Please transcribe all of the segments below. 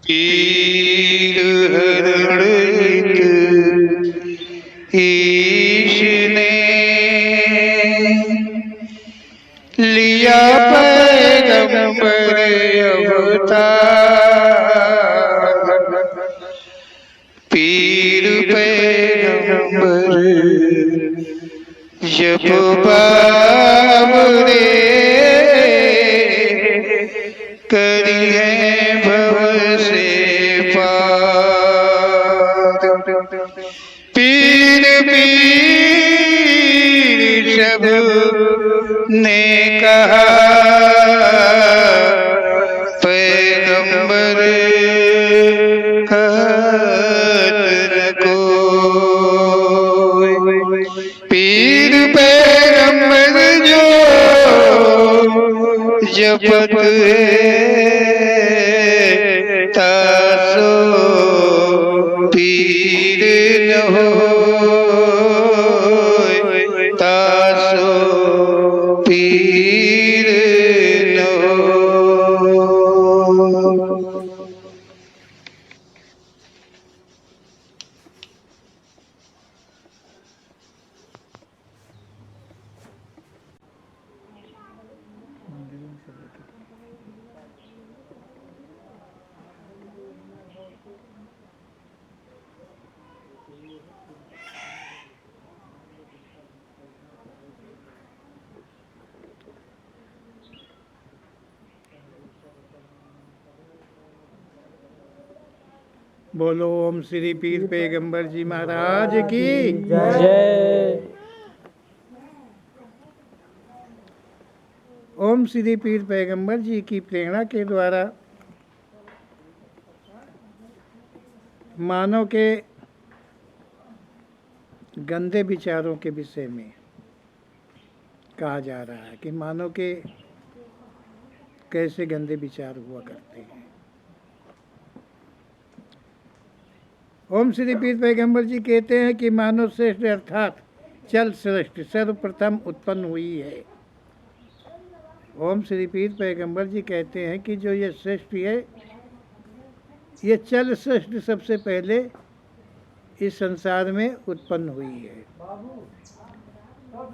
पीर हरण ईश ने लिया पैगंबर अवतार। पीर पैगंबर जब बाबरे करी है भव से पार। पीर पीर सब ने कहा पैगंबर कहत न कोई। पीर पैगंबर जो जपत है तासो पीर न होय, तासो पीर न होय। बोलो ओम श्री पीर पैगंबर जी महाराज की जय। ओम श्री पीर पैगंबर जी की प्रेरणा के द्वारा मानव के गंदे विचारों के विषय में कहा जा रहा है कि मानव के कैसे गंदे विचार हुआ करते हैं। ओम श्री पीर पैगंबर जी कहते हैं कि मानव श्रेष्ठ अर्थात चल श्रेष्ठ सर्वप्रथम उत्पन्न हुई है। ओम श्री पीर पैगंबर जी कहते हैं कि जो ये श्रेष्ठ है, ये चल श्रेष्ठ सबसे पहले इस संसार में उत्पन्न हुई है।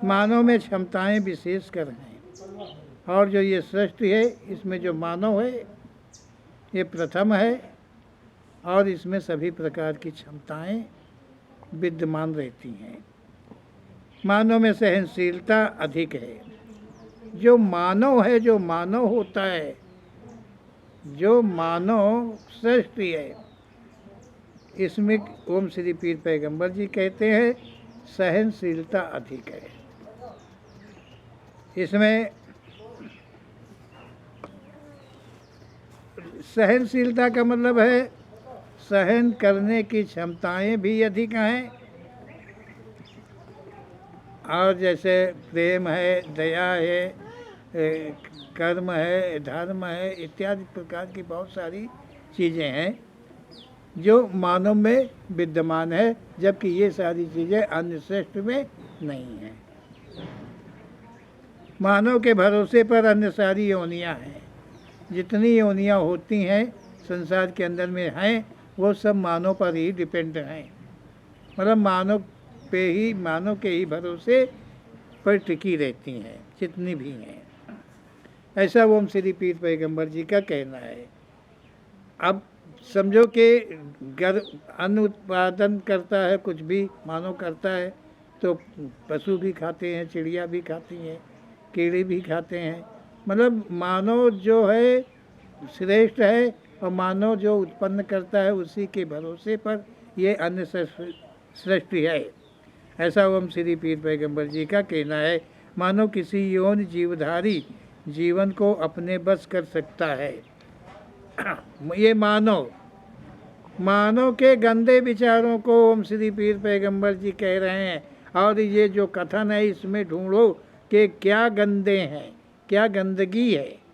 मानव में क्षमताएं विशेष कर हैं, और जो ये श्रेष्ठ है इसमें जो मानव है ये प्रथम है, और इसमें सभी प्रकार की क्षमताएं विद्यमान रहती हैं। मानव में सहनशीलता अधिक है। जो मानव है, जो मानव होता है, जो मानव श्रेष्ठ है, इसमें ओम श्री पीर पैगंबर जी कहते हैं सहनशीलता अधिक है। इसमें सहनशीलता का मतलब है सहन करने की क्षमताएं भी अधिक हैं, और जैसे प्रेम है, दया है, कर्म है, धर्म है, इत्यादि प्रकार की बहुत सारी चीज़ें हैं जो मानव में विद्यमान है, जबकि ये सारी चीज़ें अन्य श्रेष्ठ में नहीं हैं। मानव के भरोसे पर अन्य सारी योनियाँ हैं। जितनी योनियाँ होती हैं संसार के अंदर में हैं, वो सब मानव पर ही डिपेंड हैं। मतलब मानव पे ही, मानव के ही भरोसे पर टिकी रहती हैं जितनी भी हैं। ऐसा ओम श्री पीर पैगंबर जी का कहना है। अब समझो कि अन्न उत्पादन करता है, कुछ भी मानव करता है, तो पशु भी खाते हैं, चिड़िया भी खाती हैं, कीड़े भी खाते हैं। मतलब मानव जो है श्रेष्ठ है, और मानव जो उत्पन्न करता है उसी के भरोसे पर ये अन्य सृष्टि है। ऐसा ओम श्री पीर पैगंबर जी का कहना है। मानव किसी यौन जीवधारी जीवन को अपने बस कर सकता है। ये मानव के गंदे विचारों को ओम श्री पीर पैगंबर जी कह रहे हैं। और ये जो कथन है इसमें ढूंढो कि क्या गंदे हैं, क्या गंदगी है,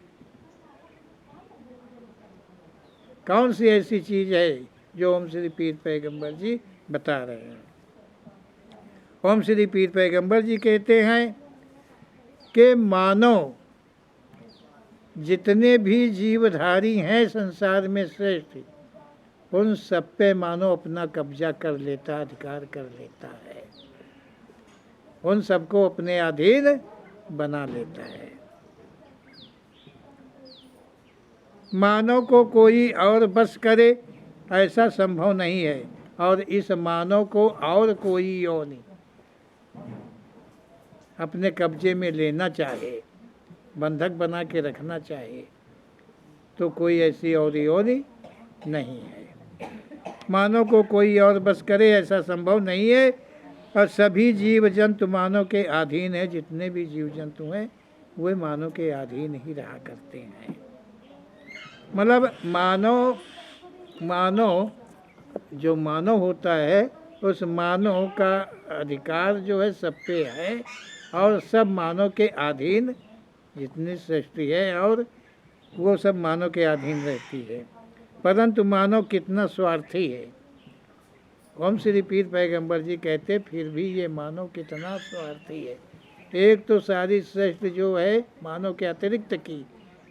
कौन सी ऐसी चीज़ है जो ओम श्री पीर पैगंबर जी बता रहे हैं। ओम श्री पीर पैगंबर जी कहते हैं कि मानव जितने भी जीवधारी हैं संसार में श्रेष्ठ, उन सब पे मानो अपना कब्जा कर लेता, अधिकार कर लेता है, उन सबको अपने अधीन बना लेता है। मानव को कोई और बस करे ऐसा संभव नहीं है, और इस मानव को और कोई योनि अपने कब्जे में लेना चाहे, बंधक बना के रखना चाहे, तो कोई ऐसी और योनि नहीं है। मानव को कोई और बस करे ऐसा संभव नहीं है, और सभी जीव जंतु मानव के अधीन है। जितने भी जीव जंतु हैं वे मानव के अधीन ही रहा करते हैं। मतलब मानव जो मानव होता है, उस मानव का अधिकार जो है सब पे है, और सब मानव के अधीन जितनी सृष्टि है, और वो सब मानव के अधीन रहती है। परंतु मानव कितना स्वार्थी है। ओम श्री पीर पैगंबर जी कहते फिर भी ये मानव कितना स्वार्थी है। एक तो सारी सृष्टि जो है मानव के अतिरिक्त की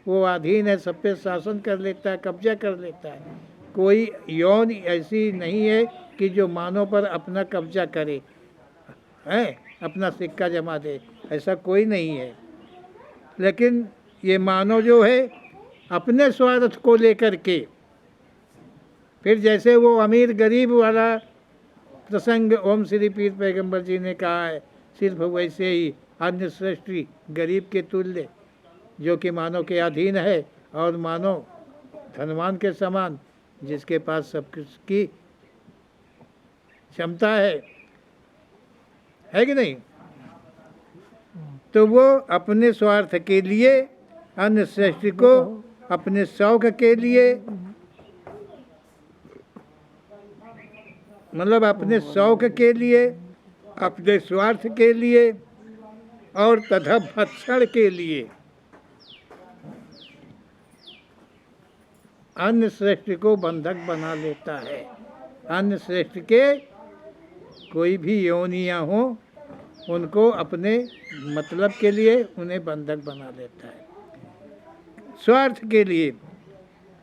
वो अधीन है, सब पे शासन कर लेता है, कब्जा कर लेता है। कोई यौन ऐसी नहीं है कि जो मानव पर अपना कब्जा करे, है अपना सिक्का जमा दे, ऐसा कोई नहीं है। लेकिन ये मानव जो है अपने स्वार्थ को लेकर के, फिर जैसे वो अमीर गरीब वाला प्रसंग ओम श्री पीर पैगंबर जी ने कहा है, सिर्फ वैसे ही अन्य सृष्टि गरीब के तुल्य जो कि मानव के अधीन है, और मानव धनवान के समान जिसके पास सब कुछ की क्षमता है कि नहीं। तो वो अपने स्वार्थ के लिए अन्य सृष्टि को अपने शौक के लिए, मतलब अपने शौक के लिए, अपने स्वार्थ के लिए और तथा भक्षण के लिए अन्य सृष्टि को बंधक बना लेता है। अन्य सृष्टि के कोई भी योनियाँ हो उनको अपने मतलब के लिए उन्हें बंधक बना लेता है। स्वार्थ के लिए,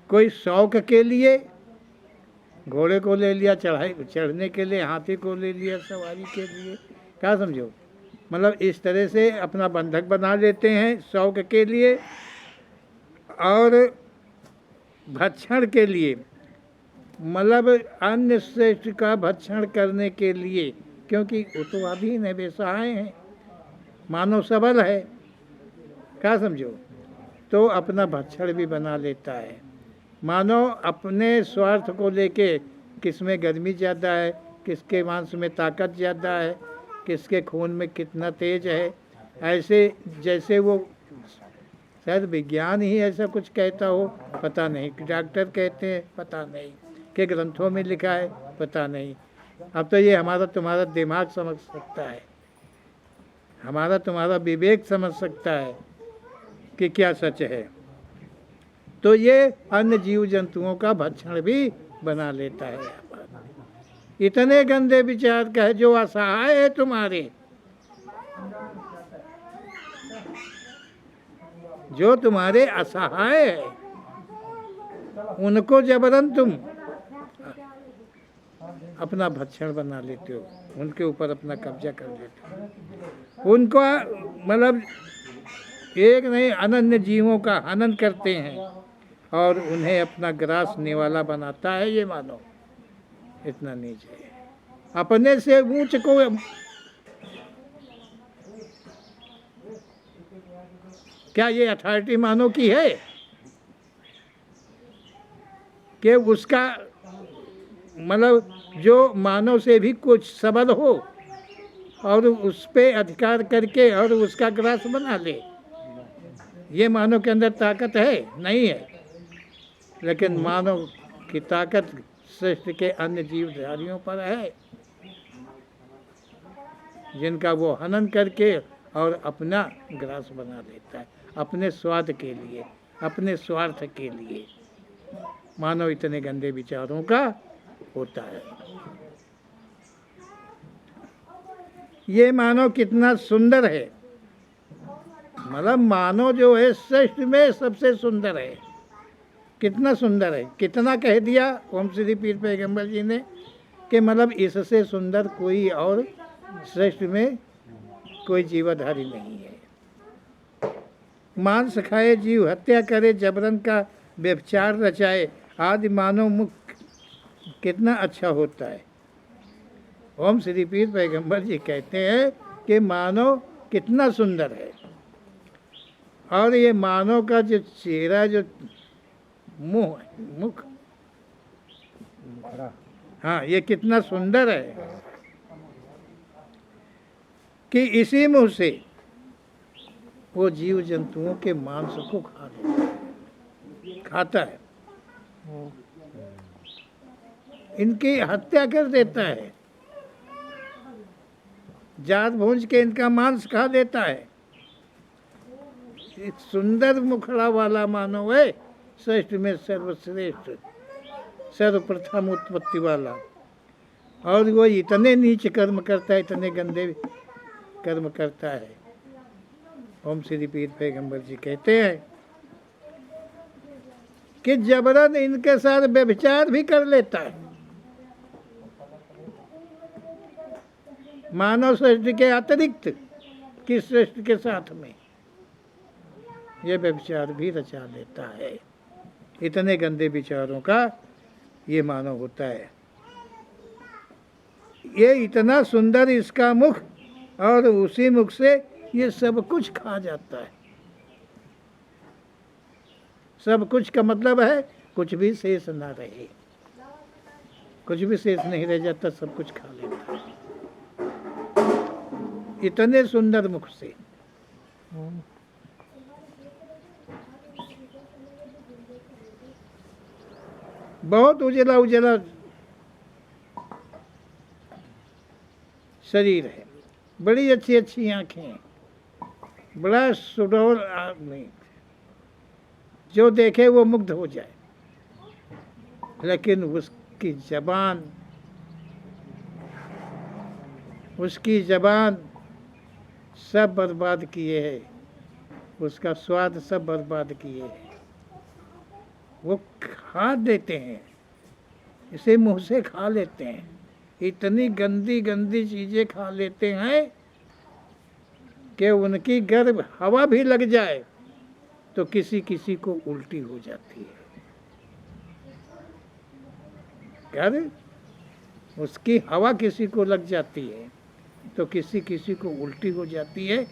कोई शौक के लिए घोड़े को ले लिया चढ़ने के लिए, हाथी को ले लिया सवारी के लिए, क्या समझो, मतलब इस तरह से अपना बंधक बना लेते हैं शौक के लिए। और भक्षण के लिए, मतलब अन्य श्रेष्ठ का भक्षण करने के लिए, क्योंकि वो तो अधीन है, बेसहाय हैं, मानव सबल है, क्या समझो, तो अपना भक्षण भी बना लेता है। मानव अपने स्वार्थ को लेके, किसमें गर्मी ज़्यादा है, किसके मांस में ताकत ज़्यादा है, किसके खून में कितना तेज है, ऐसे जैसे वो शायद विज्ञान ही ऐसा कुछ कहता हो, पता नहीं, डॉक्टर कहते हैं पता नहीं, के ग्रंथों में लिखा है पता नहीं। अब तो ये हमारा तुम्हारा दिमाग समझ सकता है, हमारा तुम्हारा विवेक समझ सकता है कि क्या सच है। तो ये अन्य जीव जंतुओं का भक्षण भी बना लेता है। इतने गंदे विचार का है जो असहाय है तुम्हारे, जो तुम्हारे असहाय है, उनको जबरन तुम अपना भक्षण बना लेते हो, उनके ऊपर अपना कब्जा कर लेते हो। उनको मतलब एक नहीं अनन्य जीवों का हनन करते हैं और उन्हें अपना ग्रास निवाला बनाता है। ये मानो इतना नीच है, अपने से ऊंच को क्या ये अथॉरिटी मानव की है कि उसका मतलब जो मानव से भी कुछ सबल हो और उस पे अधिकार करके और उसका ग्रास बना ले। ये मानव के अंदर ताकत है नहीं है, लेकिन मानव की ताकत सृष्टि के अन्य जीवधारियों पर है, जिनका वो हनन करके और अपना ग्रास बना लेता है अपने स्वाद के लिए, अपने स्वार्थ के लिए। मानव इतने गंदे विचारों का होता है। ये मानव कितना सुंदर है, मतलब मानव जो है सृष्टि में सबसे सुंदर है। कितना सुंदर है, कितना कह दिया ओम श्री पीर पैगंबर जी ने कि मतलब इससे सुंदर कोई और सृष्टि में कोई जीवधारी नहीं है। मांस खाए, जीव हत्या करे, जबरन का व्यभिचार रचाए, आदि मानव मुख कितना अच्छा होता है। ओम श्री पीर पैगंबर जी कहते हैं कि मानव कितना सुंदर है, और ये मानव का जो चेहरा, जो मुंह है, मुख, हाँ, ये कितना सुंदर है कि इसी मुंह से वो जीव जंतुओं के मांस को खाता है, इनकी हत्या कर देता है, जात भूंज के इनका मांस खा देता है। एक सुंदर मुखड़ा वाला मानव है, श्रेष्ठ में सर्वश्रेष्ठ, सर्वप्रथम उत्पत्ति वाला, और वो इतने नीच कर्म करता है, इतने गंदे कर्म करता है। ओम श्री पीर पैगंबर जी कहते हैं कि जबरन इनके साथ व्यभिचार भी कर लेता है। मानव सृष्टि के अतिरिक्त की सृष्टि के साथ में ये व्यभिचार भी रचा लेता है। इतने गंदे विचारों का ये मानव होता है। ये इतना सुंदर इसका मुख, और उसी मुख से ये सब कुछ खा जाता है। सब कुछ का मतलब है कुछ भी शेष ना रहे, कुछ भी शेष नहीं रह जाता, सब कुछ खा लेता है इतने सुंदर मुख से। बहुत उजला उजला शरीर है, बड़ी अच्छी अच्छी आंखें, बड़ा सुडौल आदमी, जो देखे वो मुग्ध हो जाए। लेकिन उसकी जबान सब बर्बाद किए है, उसका स्वाद सब बर्बाद किए है। वो खा देते हैं, इसे मुंह से खा लेते हैं, इतनी गंदी गंदी चीज़ें खा लेते हैं कि उनकी गर्भ हवा भी लग जाए तो किसी किसी को उल्टी हो जाती है। गर्भ उसकी हवा किसी को लग जाती है तो किसी किसी को उल्टी हो जाती है।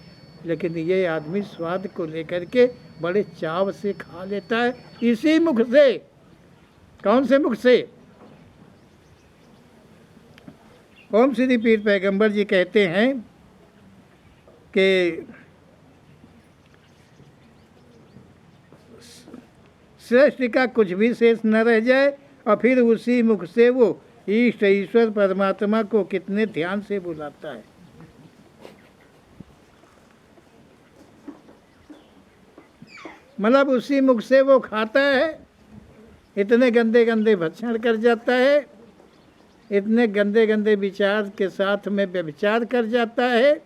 लेकिन ये आदमी स्वाद को लेकर के बड़े चाव से खा लेता है, इसी मुख से। कौन से मुख से? ओम श्री पीर पैगंबर जी कहते हैं कि श्रेष्ठ का कुछ भी शेष न रह जाए, और फिर उसी मुख से वो इष्ट ईश्वर परमात्मा को कितने ध्यान से बुलाता है। मतलब उसी मुख से वो खाता है, इतने गंदे गंदे भक्षण कर जाता है, इतने गंदे गंदे विचार के साथ में व्यभिचार कर जाता है,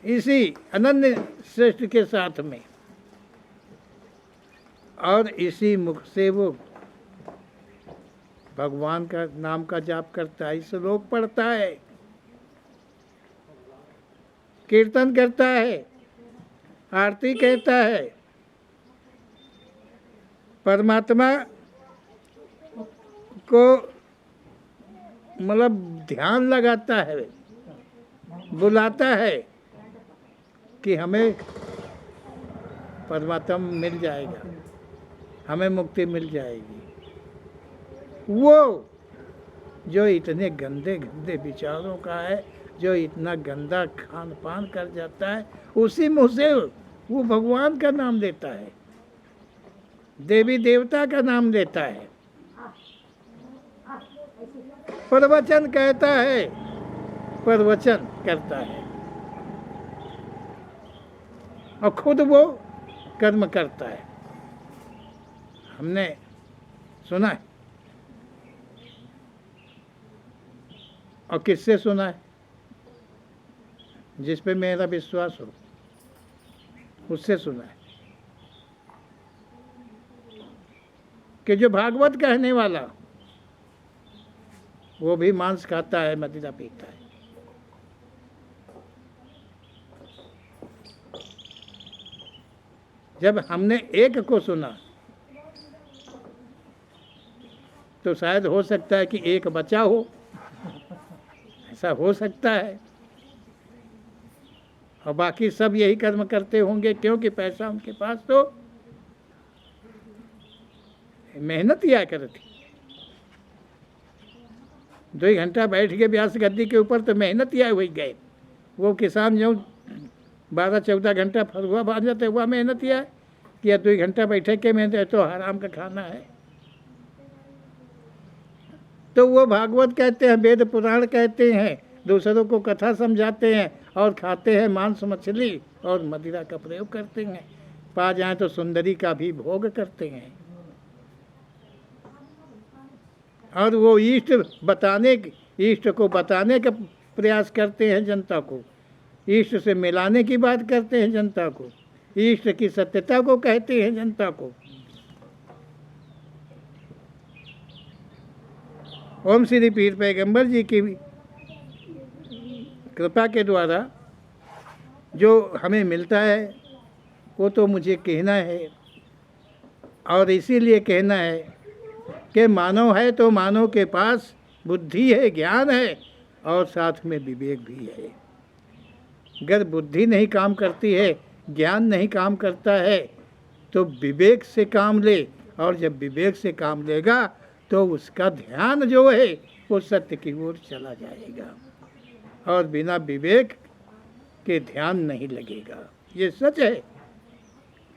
इसी अनन्य श्रेष्ठ के साथ में। और इसी मुख से वो भगवान का नाम का जाप करता है, श्लोक पढ़ता है, कीर्तन करता है, आरती कहता है, परमात्मा को मतलब ध्यान लगाता है, बुलाता है कि हमें परमात्मा मिल जाएगा, हमें मुक्ति मिल जाएगी। वो जो इतने गंदे गंदे विचारों का है, जो इतना गंदा खान पान कर जाता है, उसी मुँह से वो भगवान का नाम देता है, देवी देवता का नाम लेता है, प्रवचन कहता है, प्रवचन करता है, और खुद वो कर्म करता है। हमने सुना है, और किससे सुना है? जिस पे मेरा विश्वास हो उससे सुना है। कि जो भागवत कहने वाला वो भी मांस खाता है, मदिरा पीता है। जब हमने एक को सुना तो शायद हो सकता है कि एक बचा हो, ऐसा हो सकता है, और बाकी सब यही कर्म करते होंगे, क्योंकि पैसा उनके पास तो मेहनत या करती। 2 घंटा बैठ के व्यास गद्दी के ऊपर तो मेहनत या हुई गए। वो किसान जो 12-14 घंटा फरुआ बांध जाते हुआ मेहनत या 2 घंटा बैठे के मेहनत तो हराम का खाना है। तो वो भागवत कहते हैं, वेद पुराण कहते हैं, दूसरों को कथा समझाते हैं और खाते हैं मांस मछली और मदिरा का प्रयोग करते हैं। पा जाए तो सुंदरी का भी भोग करते हैं। और वो इष्ट को बताने का प्रयास करते हैं जनता को, इष्ट से मिलाने की बात करते हैं जनता को, इष्ट की सत्यता को कहते हैं जनता को। ओम श्री पीर पैगंबर जी की कृपा के द्वारा जो हमें मिलता है वो तो मुझे कहना है, और इसीलिए कहना है कि मानव है तो मानव के पास बुद्धि है, ज्ञान है और साथ में विवेक भी है। अगर बुद्धि नहीं काम करती है, ज्ञान नहीं काम करता है, तो विवेक से काम ले, और जब विवेक से काम लेगा तो उसका ध्यान जो है वो सत्य की ओर चला जाएगा, और बिना विवेक के ध्यान नहीं लगेगा। ये सच है।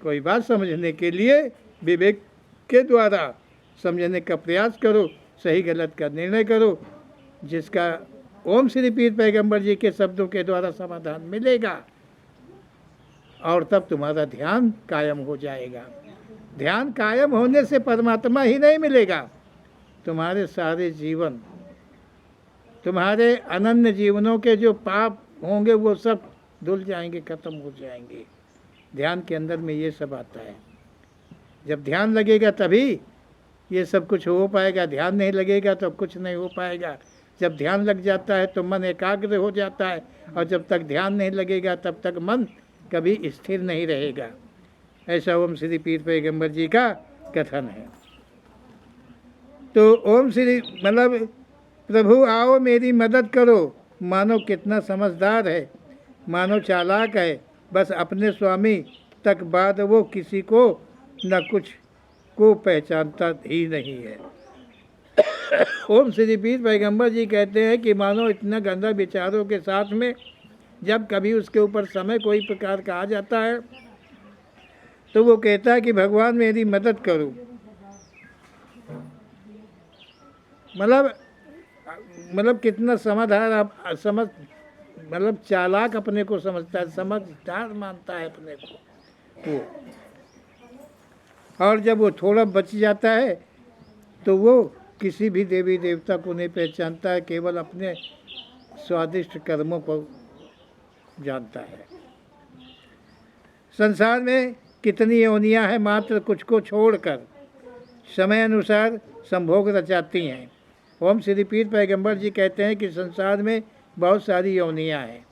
कोई बात समझने के लिए विवेक के द्वारा समझने का प्रयास करो, सही गलत का निर्णय करो, जिसका ओम श्री पीर पैगंबर जी के शब्दों के द्वारा समाधान मिलेगा, और तब तुम्हारा ध्यान कायम हो जाएगा। ध्यान कायम होने से परमात्मा ही नहीं मिलेगा, तुम्हारे सारे जीवन, तुम्हारे अनन्य जीवनों के जो पाप होंगे वो सब धुल जाएंगे, खत्म हो जाएंगे। ध्यान के अंदर में ये सब आता है। जब ध्यान लगेगा तभी ये सब कुछ हो पाएगा, ध्यान नहीं लगेगा तो कुछ नहीं हो पाएगा। जब ध्यान लग जाता है तो मन एकाग्र हो जाता है, और जब तक ध्यान नहीं लगेगा तब तक मन कभी स्थिर नहीं रहेगा। ऐसा ओम श्री पीर पैगंबर जी का कथन है। तो ओम श्री मतलब प्रभु आओ मेरी मदद करो। मानो कितना समझदार है, मानो चालाक है, बस अपने स्वामी तक बाद वो किसी को न कुछ को पहचानता ही नहीं है। ओम श्री पीर पैगंबर जी कहते हैं कि मानो इतना गंदा विचारों के साथ में जब कभी उसके ऊपर समय कोई प्रकार का आ जाता है तो वो कहता है कि भगवान मेरी मदद करो। मतलब कितना समझदार आप समझ मतलब चालाक अपने को समझता है, समझदार मानता है अपने को वो। और जब वो थोड़ा बच जाता है तो वो किसी भी देवी देवता को नहीं पहचानता है, केवल अपने स्वादिष्ट कर्मों को जानता है। संसार में कितनी योनियां हैं, मात्र कुछ को छोड़कर समय अनुसार संभोग रचाती हैं। ओम श्री पीर पैगंबर जी कहते हैं कि संसार में बहुत सारी योनियां हैं,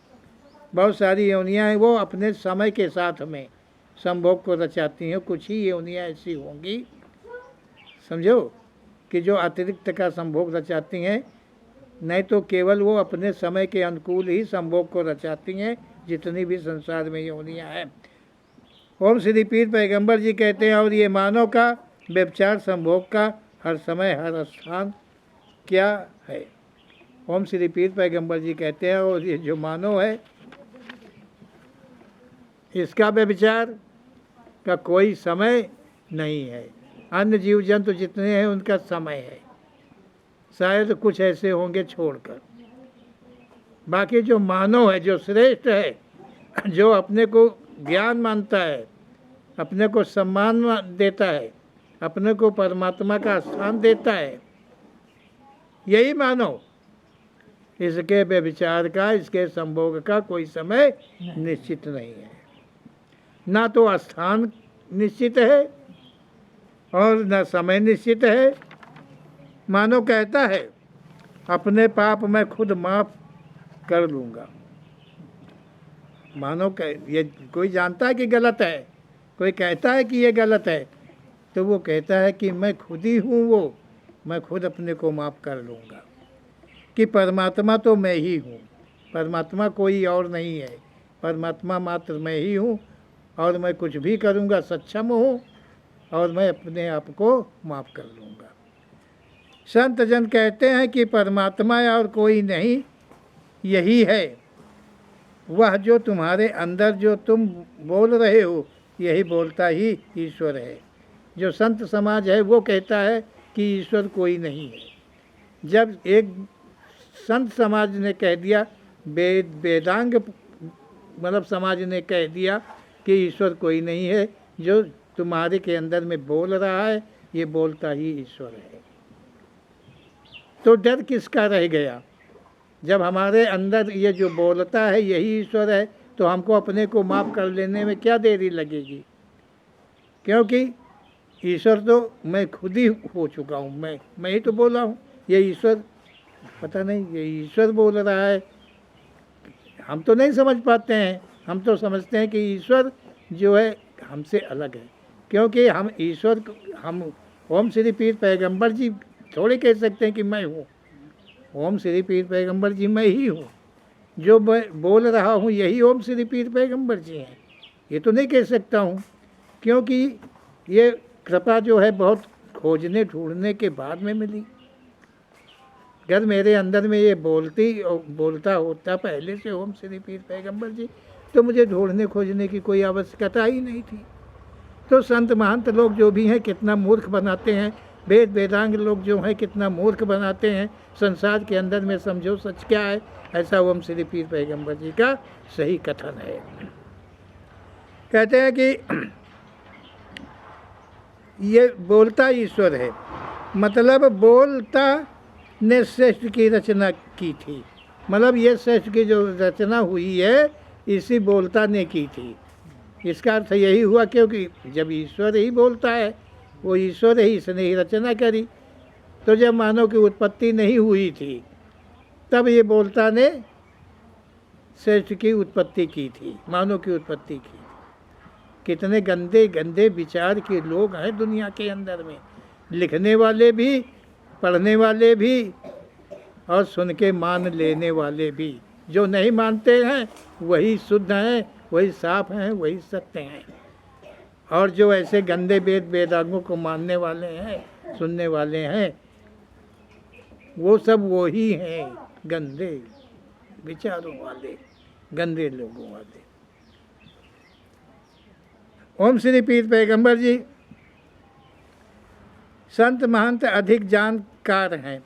बहुत सारी योनियां हैं, वो अपने समय के साथ में संभोग को रचाती हैं। कुछ ही योनियां ऐसी होंगी, समझो, कि जो अतिरिक्त का संभोग रचाती हैं, नहीं तो केवल वो अपने समय के अनुकूल ही संभोग को रचाती हैं, जितनी भी संसार में योनियां हैं। ओम श्री पीर पैगंबर जी कहते हैं, और ये मानव का व्यभिचार संभोग का हर समय हर स्थान क्या है। ओम श्री पीर पैगंबर जी कहते हैं, और ये जो मानव है इसका व्यभिचार का कोई समय नहीं है। अन्य जीव जंतु जितने हैं उनका समय है, शायद कुछ ऐसे होंगे छोड़कर। बाकी जो मानव है, जो श्रेष्ठ है, जो अपने को ज्ञान मानता है, अपने को सम्मान देता है, अपने को परमात्मा का स्थान देता है, यही मानव, इसके व्यभिचार का, इसके संभोग का कोई समय निश्चित नहीं है। ना तो स्थान निश्चित है, और न समय निश्चित है। मानो कहता है अपने पाप मैं खुद माफ़ कर लूँगा। मानो ये कोई जानता है कि गलत है, कोई कहता है कि ये गलत है, तो वो कहता है कि मैं खुद ही हूँ वो, मैं खुद अपने को माफ़ कर लूँगा। कि परमात्मा तो मैं ही हूँ, परमात्मा कोई और नहीं है, परमात्मा मात्र मैं ही हूँ और मैं कुछ भी करूँगा सक्षम हूँ और मैं अपने आप को माफ़ कर लूँगा। संत जन कहते हैं कि परमात्मा और कोई नहीं, यही है वह जो तुम्हारे अंदर जो तुम बोल रहे हो, यही बोलता ही ईश्वर है। जो संत समाज है वो कहता है कि ईश्वर कोई नहीं है। जब एक संत समाज ने कह दिया, वेदांग मतलब समाज ने कह दिया कि ईश्वर कोई नहीं है, जो तुम्हारे के अंदर में बोल रहा है ये बोलता ही ईश्वर है, तो डर किसका रह गया? जब हमारे अंदर ये जो बोलता है यही ईश्वर है, तो हमको अपने को माफ़ कर लेने में क्या देरी लगेगी? क्योंकि ईश्वर तो मैं खुद ही हो चुका हूँ, मैं ही तो बोला हूँ। ये ईश्वर पता नहीं, ये ईश्वर बोल रहा है। हम तो नहीं समझ पाते हैं, हम तो समझते हैं कि ईश्वर जो है हमसे अलग है, क्योंकि हम ईश्वर हम ओम श्री पीर पैगंबर जी थोड़े कह सकते हैं कि मैं हूँ। ओम श्री पीर पैगंबर जी मैं ही हूँ, जो मैं बोल रहा हूँ यही ओम श्री पीर पैगंबर जी हैं, ये तो नहीं कह सकता हूँ। क्योंकि ये कृपा जो है बहुत खोजने ढूंढने के बाद में मिली। अगर मेरे अंदर में ये बोलता होता पहले से ओम श्री पीर पैगंबर जी, तो मुझे ढूंढने खोजने की कोई आवश्यकता ही नहीं थी। तो संत महंत लोग जो भी हैं कितना मूर्ख बनाते हैं, वेदांग लोग जो हैं कितना मूर्ख बनाते हैं। संसार के अंदर में समझो सच क्या है, ऐसा ओम श्री पीर पैगंबर जी का सही कथन है। कहते हैं कि ये बोलता ईश्वर है, मतलब बोलता ने श्रेष्ठ की रचना की थी। मतलब ये श्रेष्ठ की जो रचना हुई है इसी बोलता ने की थी। इसका अर्थ यही हुआ क्योंकि जब ईश्वर ही बोलता है, वो ईश्वर ही इसने ही रचना करी। तो जब मानव की उत्पत्ति नहीं हुई थी तब ये बोलता ने श्रेष्ठ की उत्पत्ति की थी, मानव की उत्पत्ति की थी। कितने गंदे गंदे विचार के लोग हैं दुनिया के अंदर में, लिखने वाले भी, पढ़ने वाले भी और सुन के मान लेने वाले भी। जो नहीं मानते हैं वही शुद्ध हैं, वही साफ हैं, वही सत्य हैं। और जो ऐसे गंदे वेदांगों को मानने वाले हैं, सुनने वाले हैं, वो सब वो ही हैं गंदे विचारों वाले, गंदे लोगों वाले। ओम श्री पीर पैगंबर जी संत महंत अधिक जानकार हैं,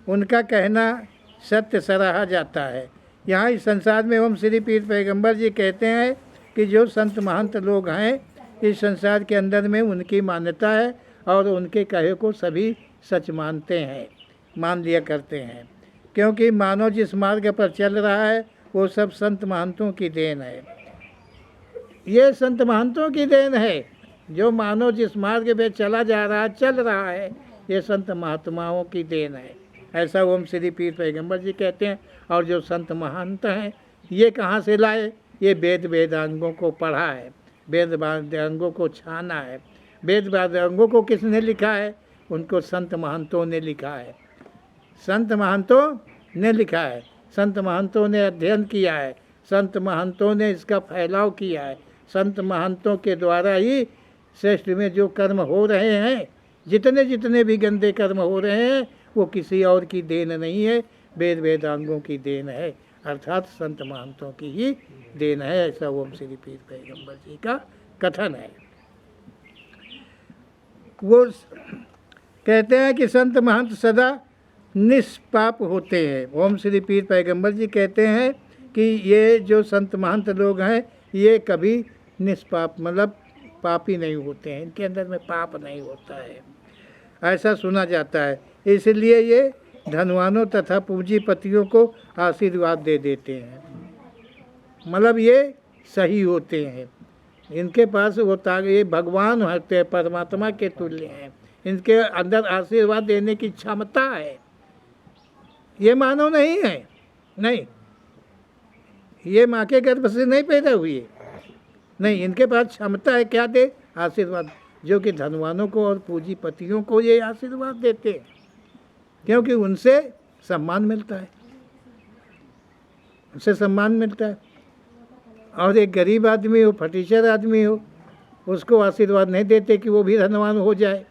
उनका कहना सत्य सराहा जाता है। यहाँ इस संसार में ओम श्री पीर पैगंबर जी कहते हैं कि जो संत महंत लोग हैं इस संसार के अंदर में उनकी मान्यता है और उनके कहे को सभी सच मानते हैं, मान लिया करते हैं। क्योंकि मानव जिस मार्ग पर चल रहा है वो सब संत महंतों की देन है। ये संत महंतों की देन है। जो मानव जिस मार्ग पे चला जा रहा है, चल रहा है, ये संत महात्माओं की देन है, ऐसा ओम श्री पीर पैगंबर जी कहते हैं। और जो संत महंत हैं ये कहाँ से लाए? ये वेदांगों को पढ़ा है, वेदांगों को छाना है। वेदांगों को किसने लिखा है? उनको संत महंतों ने लिखा है, संत महंतों ने लिखा है। संत महंतों ने अध्ययन किया है, संत महंतों ने इसका फैलाव किया है। संत महंतों के द्वारा ही श्रेष्ठ में जो कर्म हो रहे हैं, जितने जितने भी गंदे कर्म हो रहे हैं, वो किसी और की देन नहीं है, वेदांगों की देन है, अर्थात संत महंतों की ही देन है। ऐसा ओम श्री पीर पैगंबर जी का कथन है। वो कहते हैं कि संत महंत सदा निष्पाप होते हैं। ओम श्री पीर पैगंबर जी कहते हैं कि ये जो संत महंत लोग हैं ये कभी निष्पाप मतलब पापी नहीं होते हैं, इनके अंदर में पाप नहीं होता है, ऐसा सुना जाता है। इसलिए ये धनवानों तथा पूंजीपतियों को आशीर्वाद दे देते हैं, मतलब ये सही होते हैं। इनके पास वो ये भगवान होते हैं, परमात्मा के तुल्य हैं। इनके अंदर आशीर्वाद देने की क्षमता है। ये मानव नहीं है, नहीं, ये माँ के गर्भ से नहीं पैदा हुए, नहीं, इनके पास क्षमता है क्या दे? आशीर्वाद, जो कि धनवानों को और पूंजीपतियों को ये आशीर्वाद देते हैं, क्योंकि उनसे सम्मान मिलता है, उनसे सम्मान मिलता है। और एक गरीब आदमी हो, फटीचर आदमी हो, उसको आशीर्वाद नहीं देते कि वो भी धनवान हो जाए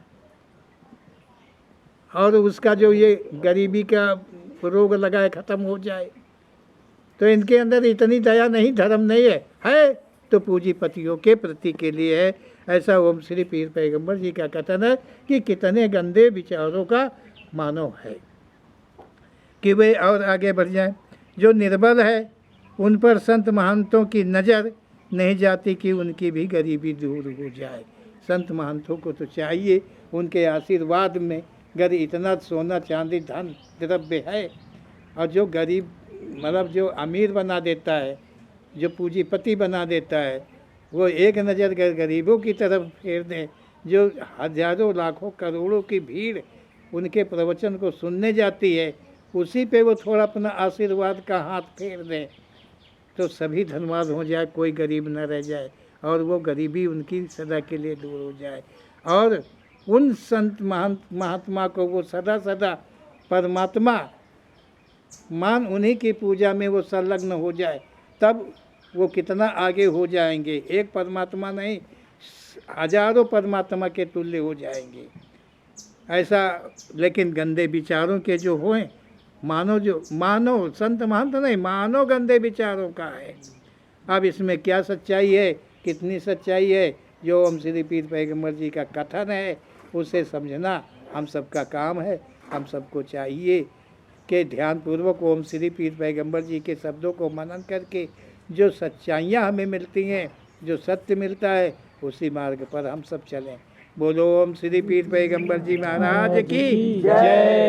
और उसका जो ये गरीबी का रोग लगा है ख़त्म हो जाए। तो इनके अंदर इतनी दया नहीं, धर्म नहीं है तो पूंजीपतियों के प्रति के लिए है। ऐसा ओम श्री पीर पैगंबर जी का कथन है कि कितने गंदे विचारों का मानव है कि वे और आगे बढ़ जाएं। जो निर्बल है उन पर संत महंतों की नज़र नहीं जाती कि उनकी भी गरीबी दूर हो जाए। संत महंतों को तो चाहिए उनके आशीर्वाद में, अगर इतना सोना चांदी धन द्रव्य है, और जो गरीब मतलब जो अमीर बना देता है, जो पूंजीपति बना देता है, वो एक नज़र गरीबों की तरफ फेर दें। जो हजारों लाखों करोड़ों की भीड़ उनके प्रवचन को सुनने जाती है, उसी पे वो थोड़ा अपना आशीर्वाद का हाथ फेर दें तो सभी धनवान हो जाए, कोई गरीब न रह जाए और वो गरीबी उनकी सदा के लिए दूर हो जाए। और उन संत महात्मा को वो सदा सदा परमात्मा मान उन्हीं की पूजा में वो संलग्न हो जाए, तब वो कितना आगे हो जाएंगे। एक परमात्मा नहीं, हजारों परमात्मा के तुल्य हो जाएंगे ऐसा। लेकिन गंदे विचारों के जो होए, मानो संत महंत नहीं, मानो गंदे विचारों का है। अब इसमें क्या सच्चाई है, कितनी सच्चाई है, जो ओम श्री पीर पैगंबर जी का कथन है उसे समझना हम सबका काम है। हम सबको चाहिए कि ध्यानपूर्वक ओम श्री पीर पैगंबर जी के शब्दों को मनन करके जो सच्चाइयाँ हमें मिलती हैं, जो सत्य मिलता है, उसी मार्ग पर हम सब चलें। बोलो ओम श्री पीर पैगंबर जी महाराज की जय।